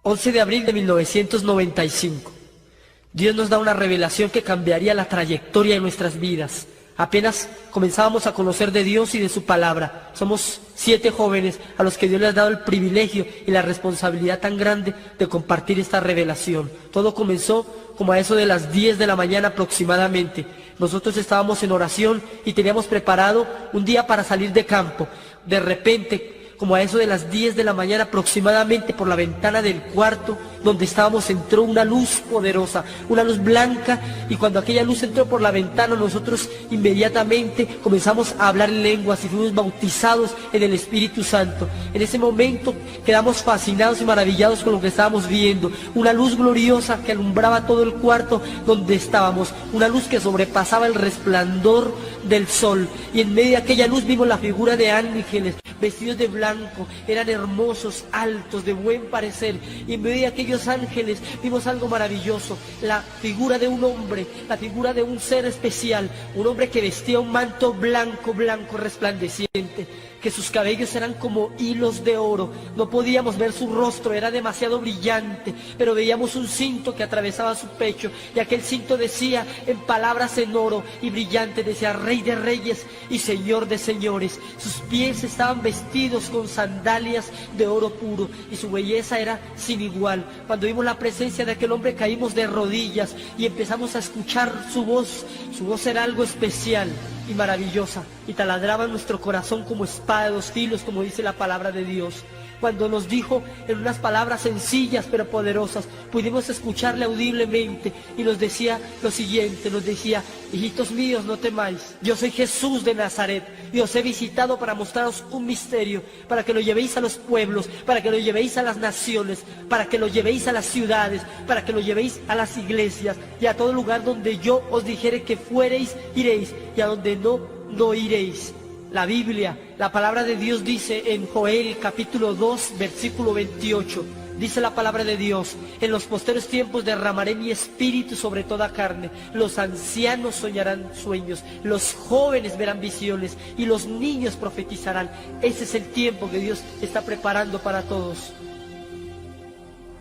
11 de abril de 1995. Dios nos da una revelación que cambiaría la trayectoria de nuestras vidas. Apenas comenzábamos a conocer de Dios y de su palabra. Somos 7 jóvenes a los que Dios les ha dado el privilegio y la responsabilidad tan grande de compartir esta revelación. Todo comenzó como a eso de las 10 de la mañana aproximadamente. Nosotros estábamos en oración y teníamos preparado un día para salir de campo. De repente, como a eso de las 10 de la mañana aproximadamente, por la ventana del cuarto donde estábamos entró una luz poderosa, una luz blanca, y cuando aquella luz entró por la ventana, nosotros inmediatamente comenzamos a hablar en lenguas y fuimos bautizados en el Espíritu Santo. En ese momento quedamos fascinados y maravillados con lo que estábamos viendo, una luz gloriosa que alumbraba todo el cuarto donde estábamos, una luz que sobrepasaba el resplandor del sol, y en medio de aquella luz vimos la figura de ángeles vestidos de blanco, eran hermosos, altos, de buen parecer, y en medio de aquellos ángeles vimos algo maravilloso, la figura de un hombre, la figura de un ser especial, un hombre que vestía un manto blanco, blanco, resplandeciente, que sus cabellos eran como hilos de oro. No podíamos ver su rostro, era demasiado brillante, pero veíamos un cinto que atravesaba su pecho, y aquel cinto decía en palabras en oro y brillante, decía Rey de Reyes y Señor de Señores. Sus pies estaban vestidos con sandalias de oro puro, y su belleza era sin igual. Cuando vimos la presencia de aquel hombre, caímos de rodillas y empezamos a escuchar su voz. Su voz era algo especial y maravillosa, y taladraba en nuestro corazón como espada de 2 filos, como dice la palabra de Dios. Cuando nos dijo en unas palabras sencillas pero poderosas, pudimos escucharle audiblemente, y nos decía lo siguiente, nos decía: hijitos míos, no temáis, yo soy Jesús de Nazaret, y os he visitado para mostraros un misterio, para que lo llevéis a los pueblos, para que lo llevéis a las naciones, para que lo llevéis a las ciudades, para que lo llevéis a las iglesias, y a todo lugar donde yo os dijere que fuereis, iréis, y a donde no iréis. La Biblia, la palabra de Dios dice en Joel capítulo 2 versículo 28, dice la palabra de Dios: en los posteros tiempos derramaré mi espíritu sobre toda carne, los ancianos soñarán sueños, los jóvenes verán visiones y los niños profetizarán. Ese es el tiempo que Dios está preparando para todos.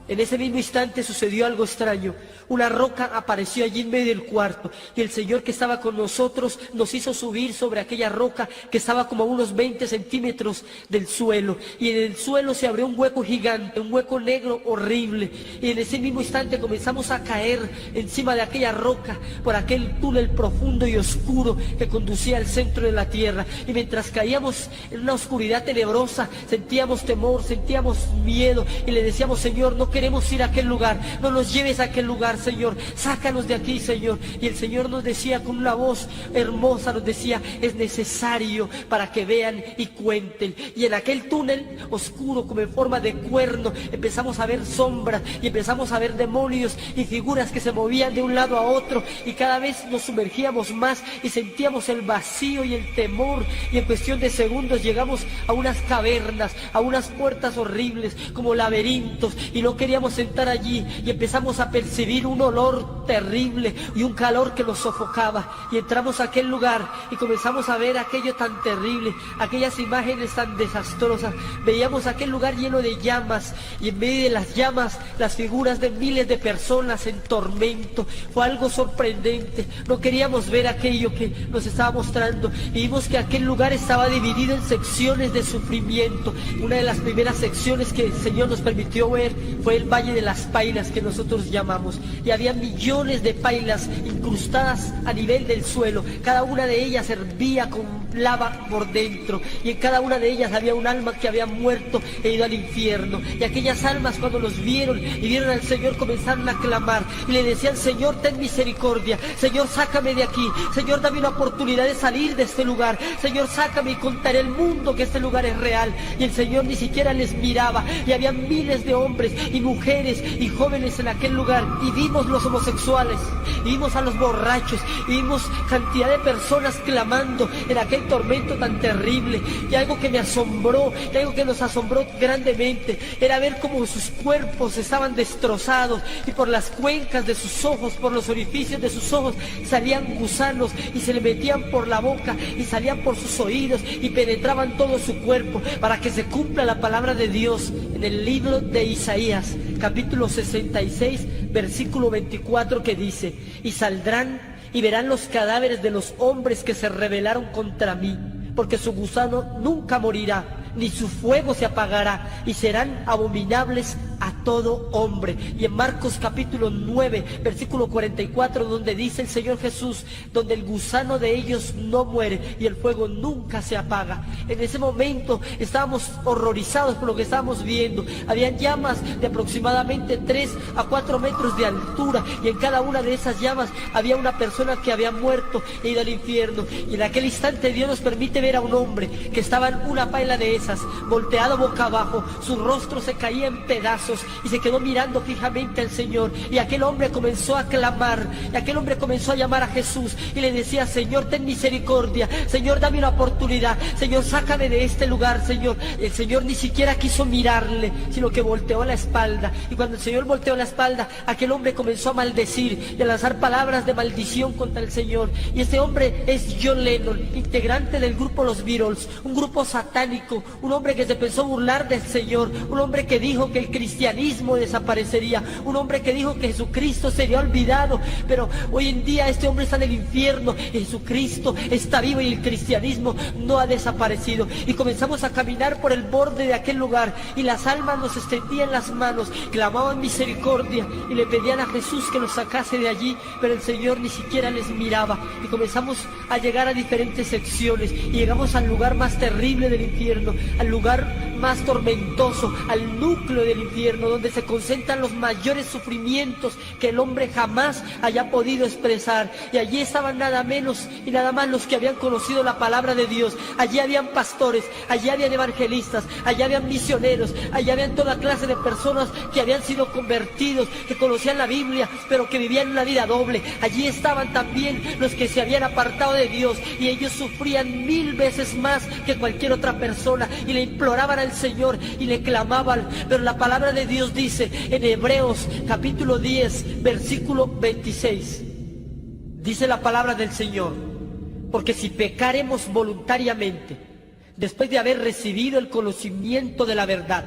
En ese mismo instante sucedió algo extraño. Una roca apareció allí en medio del cuarto, y el Señor que estaba con nosotros nos hizo subir sobre aquella roca que estaba como a unos 20 centímetros del suelo, y en el suelo se abrió un hueco gigante, un hueco negro horrible, y en ese mismo instante comenzamos a caer encima de aquella roca por aquel túnel profundo y oscuro que conducía al centro de la tierra. Y mientras caíamos en una oscuridad tenebrosa, sentíamos temor, sentíamos miedo, y le decíamos: Señor, no queremos ir a aquel lugar, no nos lleves a aquel lugar, Señor, sácanos de aquí, Señor. Y el Señor nos decía con una voz hermosa, nos decía: es necesario para que vean y cuenten. Y en aquel túnel oscuro, como en forma de cuerno, empezamos a ver sombras, y empezamos a ver demonios y figuras que se movían de un lado a otro, y cada vez nos sumergíamos más y sentíamos el vacío y el temor, y en cuestión de segundos llegamos a unas cavernas, a unas puertas horribles como laberintos, y no queríamos entrar allí, y empezamos a percibir un olor terrible y un calor que nos sofocaba, y entramos a aquel lugar y comenzamos a ver aquello tan terrible, aquellas imágenes tan desastrosas. Veíamos aquel lugar lleno de llamas, y en medio de las llamas las figuras de miles de personas en tormento. Fue algo sorprendente, no queríamos ver aquello que nos estaba mostrando, y vimos que aquel lugar estaba dividido en secciones de sufrimiento. Una de las primeras secciones que el Señor nos permitió ver fue el Valle de las Pailas, que nosotros llamamos, y había millones de pailas incrustadas a nivel del suelo. Cada una de ellas hervía con lava por dentro, y en cada una de ellas había un alma que había muerto e ido al infierno. Y aquellas almas, cuando los vieron y vieron al Señor, comenzaron a clamar y le decían: Señor, ten misericordia, Señor, sácame de aquí, Señor, dame una oportunidad de salir de este lugar, Señor, sácame y contaré al mundo que este lugar es real. Y el Señor ni siquiera les miraba, y había miles de hombres y mujeres y jóvenes en aquel lugar, y vimos los homosexuales, y vimos a los borrachos, y vimos cantidad de personas clamando en aquel aquel tormento tan terrible. Y algo que me asombró, y algo que nos asombró grandemente, era ver cómo sus cuerpos estaban destrozados, y por las cuencas de sus ojos, por los orificios de sus ojos, salían gusanos y se le metían por la boca y salían por sus oídos y penetraban todo su cuerpo, para que se cumpla la palabra de Dios en el libro de Isaías, capítulo 66, versículo 24, que dice: y saldrán y verán los cadáveres de los hombres que se rebelaron contra mí, porque su gusano nunca morirá, ni su fuego se apagará, y serán abominables a todo hombre. Y en Marcos capítulo 9, versículo 44, donde dice el Señor Jesús: donde el gusano de ellos no muere y el fuego nunca se apaga. En ese momento estábamos horrorizados por lo que estábamos viendo. Habían llamas de aproximadamente 3 a 4 metros de altura, y en cada una de esas llamas había una persona que había muerto e ido al infierno. Y en aquel instante Dios nos permite ver a un hombre que estaba en una paila de esas, volteado boca abajo, su rostro se caía en pedazos, y se quedó mirando fijamente al Señor. Y aquel hombre comenzó a clamar, y aquel hombre comenzó a llamar a Jesús y le decía: Señor, ten misericordia, Señor, dame una oportunidad, Señor, sácame de este lugar, Señor. El Señor ni siquiera quiso mirarle, sino que volteó la espalda. Y cuando el Señor volteó la espalda, aquel hombre comenzó a maldecir y a lanzar palabras de maldición contra el Señor. Y este hombre es John Lennon, integrante del grupo Los Beatles, un grupo satánico, un hombre que se pensó burlar del Señor, un hombre que dijo que el cristianismo desaparecería, un hombre que dijo que Jesucristo sería olvidado. Pero hoy en día este hombre está en el infierno, Jesucristo está vivo y el cristianismo no ha desaparecido. Y comenzamos a caminar por el borde de aquel lugar, y las almas nos extendían las manos, clamaban misericordia y le pedían a Jesús que los sacase de allí, pero el Señor ni siquiera les miraba. Y comenzamos a llegar a diferentes secciones, y llegamos al lugar más terrible del infierno, al lugar más tormentoso, al núcleo del infierno, donde se concentran los mayores sufrimientos que el hombre jamás haya podido expresar. Y allí estaban nada menos y nada más los que habían conocido la palabra de Dios. Allí habían pastores, allí habían evangelistas, allí habían misioneros, allí habían toda clase de personas que habían sido convertidos, que conocían la Biblia, pero que vivían una vida doble. Allí estaban también los que se habían apartado de Dios, y ellos sufrían 1000 veces más que cualquier otra persona, y le imploraban al Señor y le clamaban. Pero la palabra de Dios dice en Hebreos capítulo 10, versículo 26, dice la palabra del Señor: porque si pecaremos voluntariamente, después de haber recibido el conocimiento de la verdad,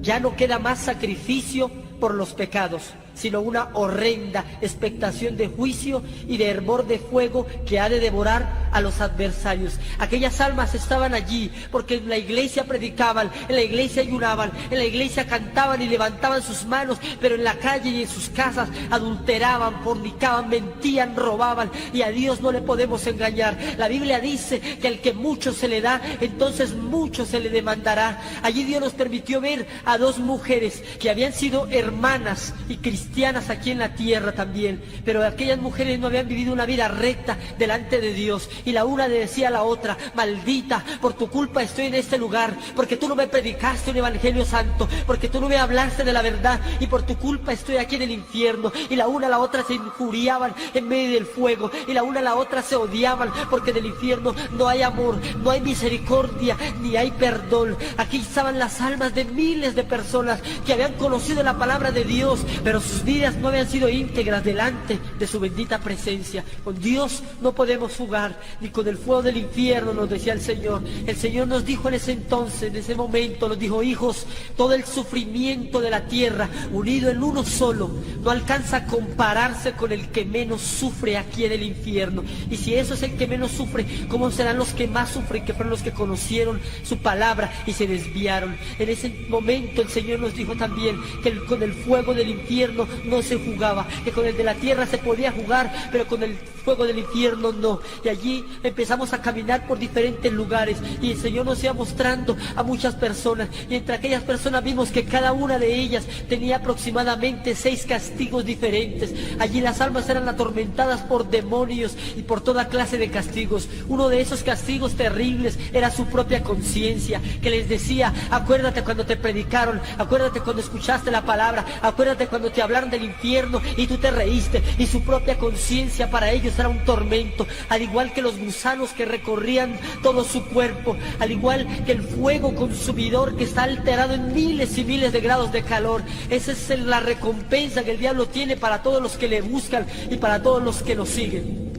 ya no queda más sacrificio por los pecados, sino una horrenda expectación de juicio y de hervor de fuego que ha de devorar a los adversarios. Aquellas almas estaban allí porque en la iglesia predicaban, en la iglesia ayunaban, en la iglesia cantaban y levantaban sus manos, pero en la calle y en sus casas adulteraban, fornicaban, mentían, robaban, y a Dios no le podemos engañar. La Biblia dice que al que mucho se le da, entonces mucho se le demandará. Allí Dios nos permitió ver a 2 mujeres que habían sido hermanas y cristianas aquí en la tierra también, pero aquellas mujeres no habían vivido una vida recta delante de Dios, y la una le decía a la otra: maldita, por tu culpa estoy en este lugar, porque tú no me predicaste un evangelio santo, porque tú no me hablaste de la verdad, y por tu culpa estoy aquí en el infierno. Y la una a la otra se injuriaban en medio del fuego, y la una a la otra se odiaban, porque del infierno no hay amor, no hay misericordia, ni hay perdón. Aquí estaban las almas de miles de personas que habían conocido la palabra de Dios, pero sus vidas no habían sido íntegras delante de su bendita presencia. Con Dios no podemos jugar, ni con el fuego del infierno, nos decía el Señor. El Señor nos dijo en ese entonces, en ese momento, nos dijo: hijos, todo el sufrimiento de la tierra unido en uno solo no alcanza a compararse con el que menos sufre aquí en el infierno. Y si eso es el que menos sufre, ¿cómo serán los que más sufren, que fueron los que conocieron su palabra y se desviaron? En ese momento el Señor nos dijo también que con el fuego del infierno no se jugaba, que con el de la tierra se podía jugar, pero con el fuego del infierno no. Y allí empezamos a caminar por diferentes lugares, y el Señor nos iba mostrando a muchas personas, y entre aquellas personas vimos que cada una de ellas tenía aproximadamente 6 castigos diferentes. Allí las almas eran atormentadas por demonios y por toda clase de castigos. Uno de esos castigos terribles era su propia conciencia, que les decía: acuérdate cuando te predicaron, acuérdate cuando escuchaste la palabra, acuérdate cuando te hablaron hablaron del infierno y tú te reíste, y su propia conciencia para ellos era un tormento, al igual que los gusanos que recorrían todo su cuerpo, al igual que el fuego consumidor que está alterado en miles y miles de grados de calor. Esa es la recompensa que el diablo tiene para todos los que le buscan y para todos los que lo siguen.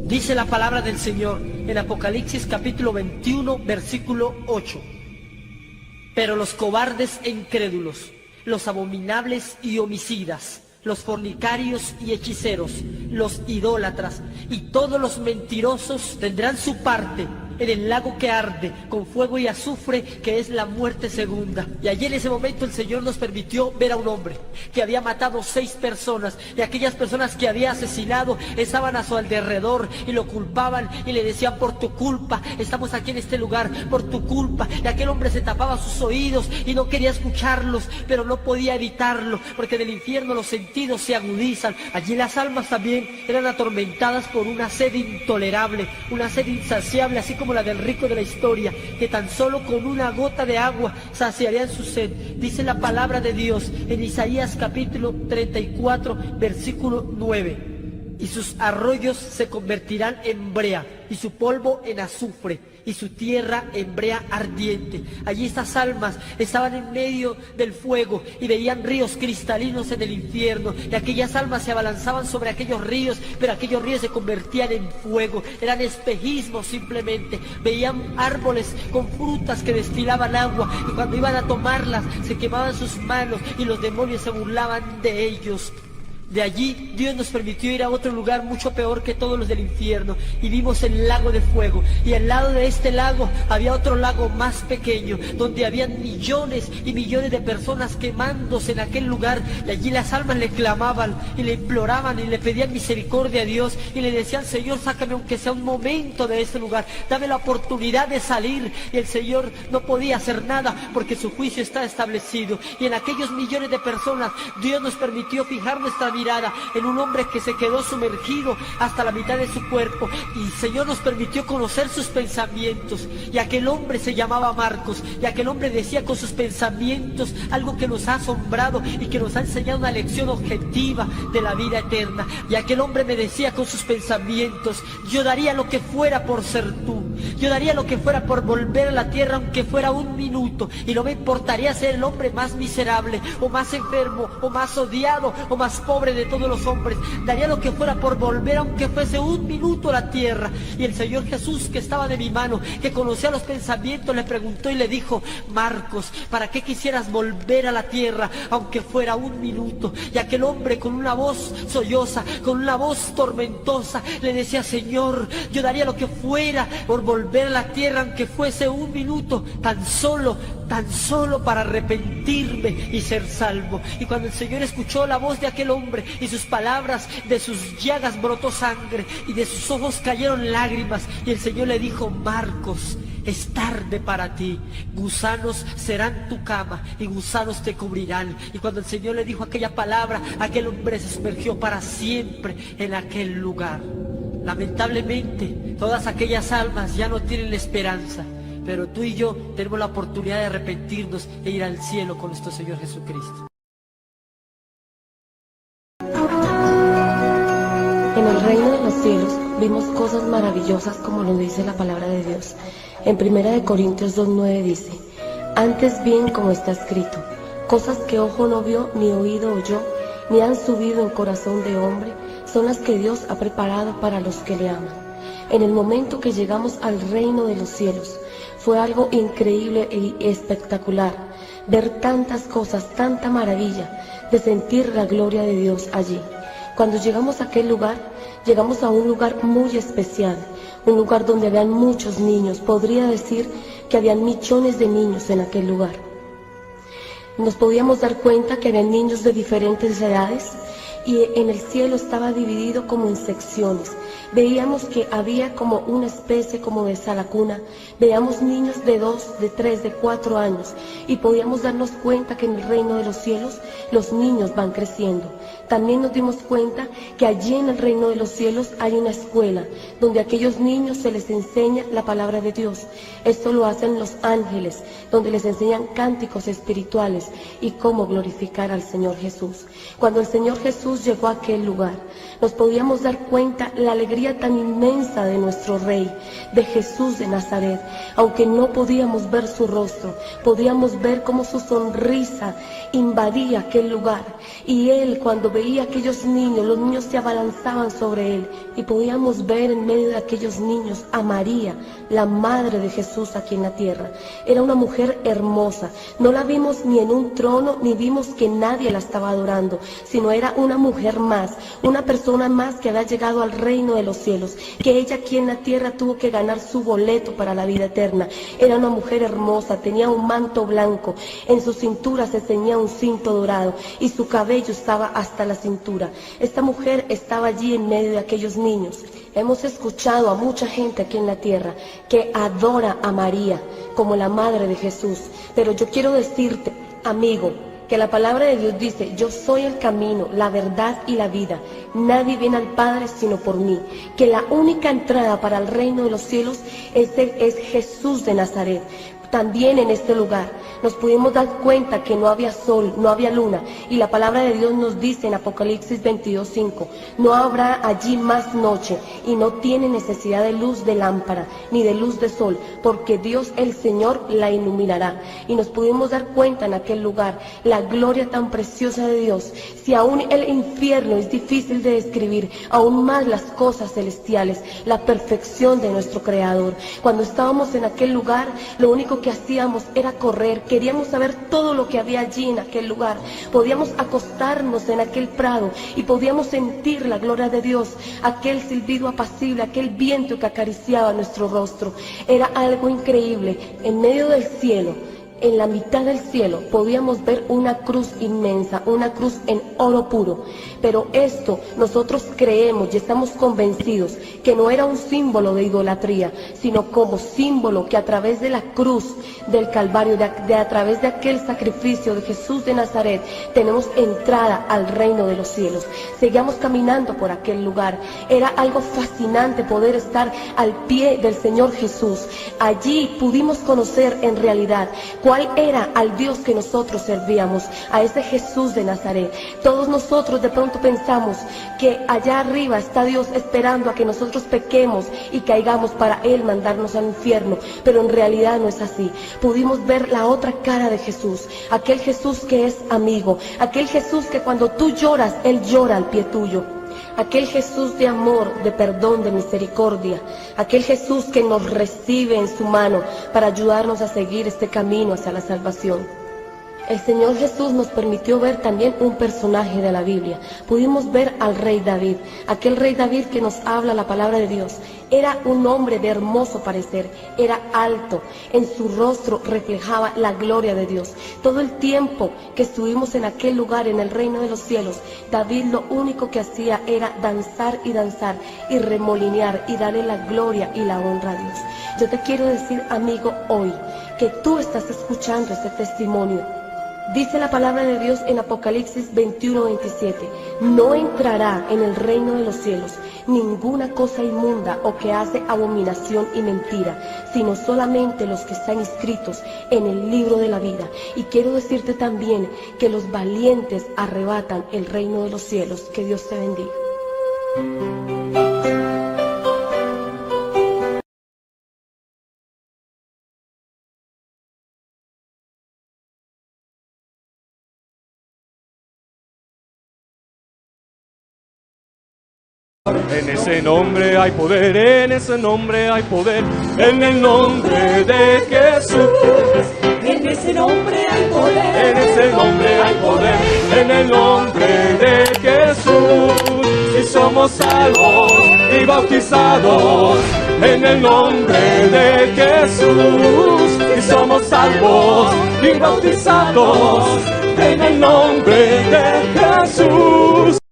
Dice la palabra del Señor en Apocalipsis capítulo 21, versículo 8. Pero los cobardes e incrédulos, los abominables y homicidas, los fornicarios y hechiceros, los idólatras y todos los mentirosos tendrán su parte en el lago que arde con fuego y azufre, que es la muerte segunda. Y allí en ese momento el Señor nos permitió ver a un hombre que había matado 6 personas, y aquellas personas que había asesinado estaban a su alrededor y lo culpaban y le decían: por tu culpa estamos aquí en este lugar, por tu culpa. Y aquel hombre se tapaba sus oídos y no quería escucharlos, pero no podía evitarlo, porque del infierno los sentidos se agudizan. Allí las almas también eran atormentadas por una sed intolerable, una sed insaciable, así como la del rico de la historia, que tan solo con una gota de agua saciarían su sed. Dice la palabra de Dios en Isaías capítulo 34, versículo 9: y sus arroyos se convertirán en brea, y su polvo en azufre, y su tierra en brea ardiente. Allí estas almas estaban en medio del fuego y veían ríos cristalinos en el infierno, y aquellas almas se abalanzaban sobre aquellos ríos, pero aquellos ríos se convertían en fuego, eran espejismos simplemente. Veían árboles con frutas que destilaban agua, y cuando iban a tomarlas se quemaban sus manos y los demonios se burlaban de ellos. De allí Dios nos permitió ir a otro lugar mucho peor que todos los del infierno, y vimos el lago de fuego, y al lado de este lago había otro lago más pequeño, donde habían millones y millones de personas quemándose en aquel lugar. Y allí las almas le clamaban y le imploraban y le pedían misericordia a Dios, y le decían: Señor, sácame aunque sea un momento de este lugar, dame la oportunidad de salir. Y el Señor no podía hacer nada porque su juicio está establecido. Y en aquellos millones de personas Dios nos permitió fijar nuestra mirada en un hombre que se quedó sumergido hasta la mitad de su cuerpo, y el Señor nos permitió conocer sus pensamientos. Y aquel hombre se llamaba Marcos, y aquel hombre decía con sus pensamientos algo que nos ha asombrado y que nos ha enseñado una lección objetiva de la vida eterna. Y aquel hombre me decía con sus pensamientos: yo daría lo que fuera por ser tú, yo daría lo que fuera por volver a la tierra, aunque fuera un minuto, y no me importaría ser el hombre más miserable, o más enfermo, o más odiado, o más pobre de todos los hombres. Daría lo que fuera por volver, aunque fuese un minuto, a la tierra. Y el Señor Jesús, que estaba de mi mano, que conocía los pensamientos, le preguntó y le dijo: Marcos, ¿para qué quisieras volver a la tierra, aunque fuera un minuto? Y aquel hombre, con una voz solloza, con una voz tormentosa, le decía: Señor, yo daría lo que fuera por volver a la tierra, aunque fuese un minuto, tan solo para arrepentirme y ser salvo. Y cuando el Señor escuchó la voz de aquel hombre y sus palabras, de sus llagas brotó sangre y de sus ojos cayeron lágrimas, y el Señor le dijo: Marcos, es tarde para ti, gusanos serán tu cama y gusanos te cubrirán. Y cuando el Señor le dijo aquella palabra, aquel hombre se sumergió para siempre en aquel lugar. Lamentablemente, todas aquellas almas ya no tienen la esperanza, pero tú y yo tenemos la oportunidad de arrepentirnos e ir al cielo con nuestro Señor Jesucristo. En el reino de los cielos vimos cosas maravillosas, como lo dice la palabra de Dios. En 1 Corintios 2:9 dice: antes bien, como está escrito, cosas que ojo no vio, ni oído oyó, ni han subido en corazón de hombre, son las que Dios ha preparado para los que le aman. En el momento que llegamos al reino de los cielos, fue algo increíble y espectacular ver tantas cosas, tanta maravilla, de sentir la gloria de Dios allí. Cuando llegamos a aquel lugar, llegamos a un lugar muy especial, un lugar donde habían muchos niños. Podría decir que habían millones de niños en aquel lugar. Nos podíamos dar cuenta que habían niños de diferentes edades, y en el cielo estaba dividido como en secciones, veíamos que había como una especie como de sala cuna. Veíamos niños de 2, de 3, de 4 años y podíamos darnos cuenta que en el reino de los cielos los niños van creciendo. También nos dimos cuenta que allí en el reino de los cielos hay una escuela donde a aquellos niños se les enseña la palabra de Dios. Esto lo hacen los ángeles, donde les enseñan cánticos espirituales y cómo glorificar al Señor Jesús. Cuando el Señor Jesús llegó a aquel lugar, nos podíamos dar cuenta la alegría tan inmensa de nuestro Rey, de Jesús de Nazaret. Aunque no podíamos ver su rostro, podíamos ver cómo su sonrisa invadía aquel lugar. Y Él, cuando veía a aquellos niños, los niños se abalanzaban sobre Él. Y podíamos ver en medio de aquellos niños a María, la madre de Jesús aquí en la tierra. Era una mujer hermosa. No la vimos ni en un trono, ni vimos que nadie la estaba adorando, sino era una mujer más, una persona más que había llegado al reino de los cielos, que ella aquí en la tierra tuvo que ganar su boleto para la vida eterna. Era una mujer hermosa, tenía un manto blanco, en su cintura se ceñía un cinto dorado y su cabello estaba hasta la cintura. Esta mujer estaba allí en medio de aquellos niños. Hemos escuchado a mucha gente aquí en la tierra que adora a María como la madre de Jesús, pero yo quiero decirte, amigo, que la palabra de Dios dice: yo soy el camino, la verdad y la vida. Nadie viene al Padre sino por mí. Que la única entrada para el reino de los cielos es Jesús de Nazaret. También en este lugar nos pudimos dar cuenta que no había sol, no había luna, y la palabra de Dios nos dice en Apocalipsis 22:5, no habrá allí más noche, y no tiene necesidad de luz de lámpara, ni de luz de sol, porque Dios el Señor la iluminará. Y nos pudimos dar cuenta en aquel lugar la gloria tan preciosa de Dios. Si aún el infierno es difícil de describir, aún más las cosas celestiales, la perfección de nuestro Creador. Cuando estábamos en aquel lugar, lo único que hacíamos era correr. Queríamos saber todo lo que había allí en aquel lugar. Podíamos acostarnos en aquel prado y podíamos sentir la gloria de Dios, aquel silbido apacible, aquel viento que acariciaba nuestro rostro. Era algo increíble. En medio del cielo, en la mitad del cielo, podíamos ver una cruz inmensa, una cruz en oro puro. Pero esto nosotros creemos y estamos convencidos que no era un símbolo de idolatría, sino como símbolo que a través de la cruz del Calvario, a través de aquel sacrificio de Jesús de Nazaret, tenemos entrada al reino de los cielos. Seguíamos caminando por aquel lugar. Era algo fascinante poder estar al pie del Señor Jesús. Allí pudimos conocer en realidad cuál era al Dios que nosotros servíamos, a ese Jesús de Nazaret. Todos nosotros de pronto pensamos que allá arriba está Dios esperando a que nosotros pequemos y caigamos para Él mandarnos al infierno, pero en realidad no es así. Pudimos ver la otra cara de Jesús, aquel Jesús que es amigo, aquel Jesús que cuando tú lloras, Él llora al pie tuyo. Aquel Jesús de amor, de perdón, de misericordia. Aquel Jesús que nos recibe en su mano para ayudarnos a seguir este camino hacia la salvación. El Señor Jesús nos permitió ver también un personaje de la Biblia. Pudimos ver al rey David, aquel rey David que nos habla la palabra de Dios. Era un hombre de hermoso parecer, era alto, en su rostro reflejaba la gloria de Dios. Todo el tiempo que estuvimos en aquel lugar, en el reino de los cielos, David lo único que hacía era danzar y remolinear y darle la gloria y la honra a Dios. Yo te quiero decir, amigo, hoy, que tú estás escuchando este testimonio. Dice la palabra de Dios en Apocalipsis 21:27, no entrará en el reino de los cielos ninguna cosa inmunda o que hace abominación y mentira, sino solamente los que están inscritos en el libro de la vida. Y quiero decirte también que los valientes arrebatan el reino de los cielos. Que Dios te bendiga. En ese nombre hay poder, en ese nombre hay poder, en el nombre de Jesús. En ese nombre hay poder, En ese nombre hay poder, en el nombre de Jesús. Y somos salvos y bautizados en el nombre de Jesús. Y somos salvos y bautizados en el nombre de Jesús.